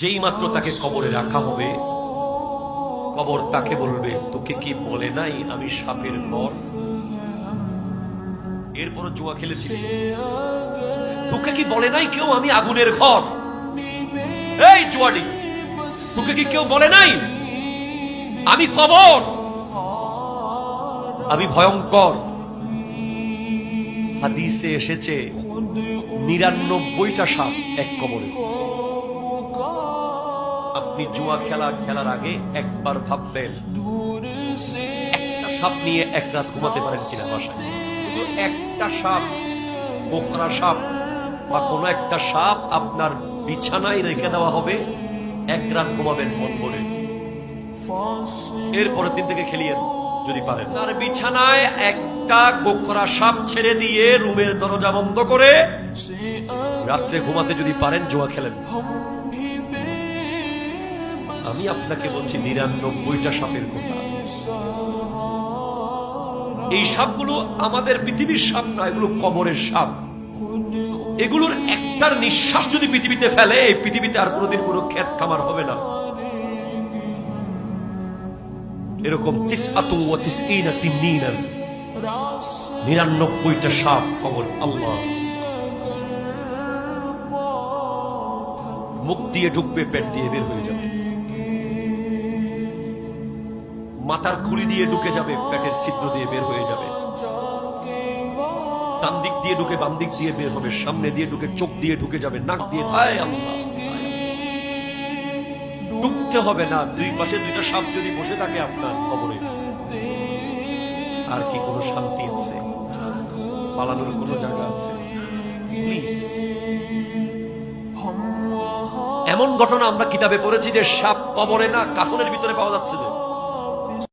যেই মাত্র তাকে কবরে রাখা হবে, কবর তাকে বলবে, তোকে কি বলে নাই আমি সাপের ঘর? এরপর জুয়া খেলেছিলি, তোকে কি বলে নাই কেউ আমি আগুনের ঘর? এই জুয়াডি, তোকে কি কেউ বলে নাই আমি কবর, আমি ভয়ঙ্কর? হাদিসে এসেছে ৯৯টা সাপ এক কবরে। আপনি জুয়া খেলার আগে একবার ভাববেন একটা সাপ নিয়ে এক রাত ঘুমাতে পারেন কিনা বাসায়। শুধু একটা সাপ, কোকড়া সাপ বা কোনো একটা সাপ আপনার বিছানায় রেখে দেওয়া হবে, এক রাত ঘুমাবেন মন ভরে। এরপরের দিন থেকে খেলিয়েন যদি পারেন। তার বিছানায় একটা কোকড়া সাপ ছেড়ে দিয়ে রুমের দরজা বন্ধ করে রাত্রে ঘুমাতে যদি পারেন, জুয়া খেলেন। আমি আপনাকে বলছি ৯৯টা সাপের কথা। এই সাপগুলো আমাদের পৃথিবীর সাপ না, এগুলো কবরের সাপ। এগুলোর একটার নিঃশ্বাস যদি পৃথিবীতে ফেলে, এই পৃথিবীতে আর কোনোদিন কোনো ক্ষেত খামার হবে না। এরকম ৯৯টা সাপ কবর। আল্লাহ মুখ দিয়ে ঢুকবে, পেট দিয়ে বের হয়ে যাবে, মাথার খুলি দিয়ে ঢুকে যাবে, পেটের ছিদ্র দিয়ে বের হয়ে যাবে, ডান দিক দিয়ে ঢুকে বাম দিক দিয়ে বের হবে, সামনে দিয়ে ঢুকে চোখ দিয়ে ঢুকে যাবে, নাক দিয়ে। হায় আল্লাহ, ঢুকতে হবে না। দুই পাশে দুইটা সাপ যদি বসে থাকে আপনার কবরে, আর কি কোনো শান্তি আছে? পালানোর কোনো জায়গা আছে? প্লিজ। এমন ঘটনা আমরা কিতাবে পড়েছি যে সাপ কবরে না, কাফনের ভিতরে পাওয়া যাচ্ছে।